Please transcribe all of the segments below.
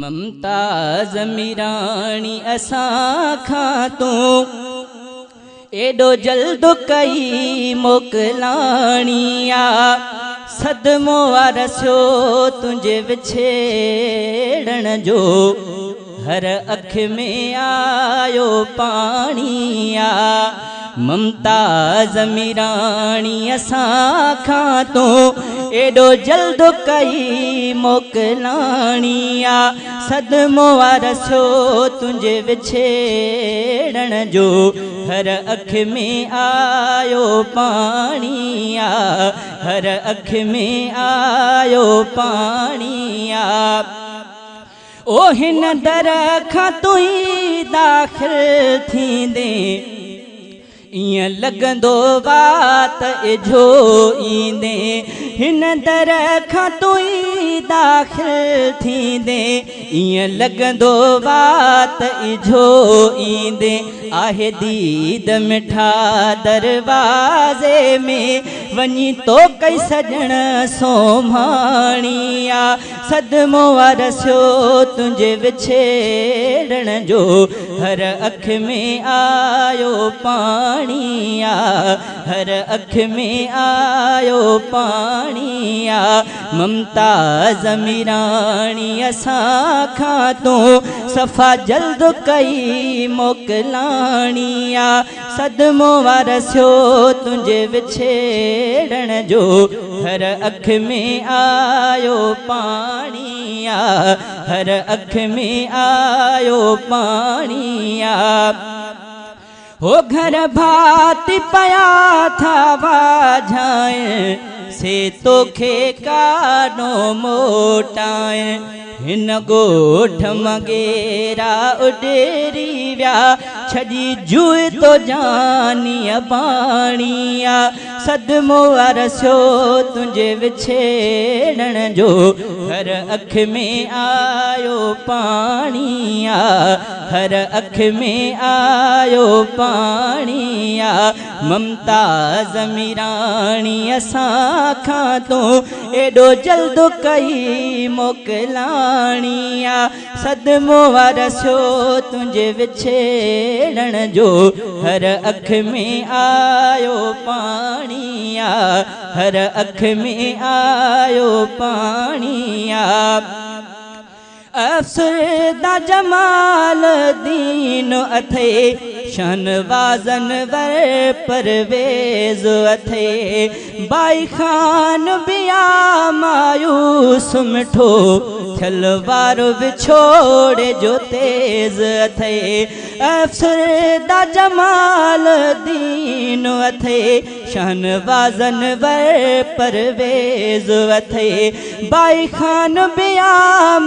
ममताज़ मीराणी असां खां तूं एडो जल्द कई मोकलाणिया सदमो वारसियो तुंहिंजे विछेड़ण जो हर अख में आयो पाणिया ममताज़ मीराणी असां खां तूं एडो जल्द कई मोकलाणिया सदमो वारसियो तुंहिंजे विछेड़ण जो हर अख में आयो पाणिया हर अख में आयो पाणिया ओ हिन दर खां तुई दाख़िल थींदे इं लगंदो बात इजो ईंदे हिन दर खां तुई दाख़िल थींदे इं लगंदो बात इजो ईंदे आहे दीद मिठा दरवाज़े में वञी तो कई सजण सोमाणिया सदमो वारसियो तुंहिंजे विछेड़ण जो हर अख में आयो पाणिया हर अख में आयो पाणिया ममताज़ मीराणी असां खां तूं सफ़ा जल्द कई मोकलाणिया सदमो वारसियो तुंहिंजे विछेड़ण जो हर अख में आयो पाणिया हर अख में आयो पाणिया हो घर भाती पया था वाझाए से तोखे कानो मोटाए हिन गोठ मगेरा उडेरी व्या छड़ी जुए तो जानिया पाणिया सदमो वारसियो तुंहिंजे विछेड़ण जो हर अख में आयो पाणिया हर अख में आयो पाणिया ममताज़ मीराणी असां खां तूं एडो जल्द कई मोकलाणिया सदमो वारसियो तुंहिंजे विछेड़ण जो हर अख में आयो पाणिया हर अख में आयो पाणिया अफ़सरदा जमाल दीन अथे शहनवाज़न वर परवेज़ अथे बाई खान बिया मायूस मिठो थियल वारो विछोड़े जो तेज़ अथे अफ़सरदा जमाल दीन अथे शहनवाज़न वर परवेज़ अथे बाई खान बिया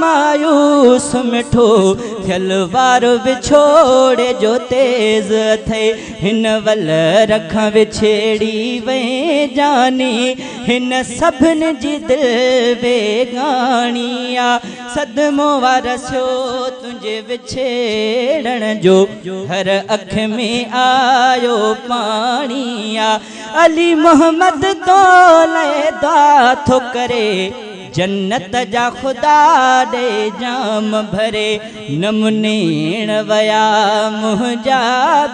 मायूस मिठो थियल वारो विछोड़े जो तेज़ अथे हिन वल रखां विछेड़ी वे जानी हिन सभिनी जी दिल बेगाणिया सदमो वारसियो तुंहिंजे विछेड़ण जो हर अख में आयो पाणिया अली मोहम्मद तो लैदा थो करे जन्नत जा खुदा दे जाम भरे नमुनेण वया मुंहिंजा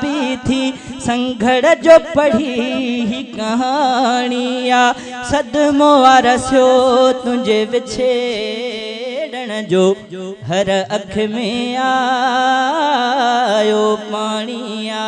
भी थी संघड़ जो पढ़ी ही कहाणिया सदमो वारसियो तुंहिंजे विछेड़ण जो हर अख में आयो पाणिया।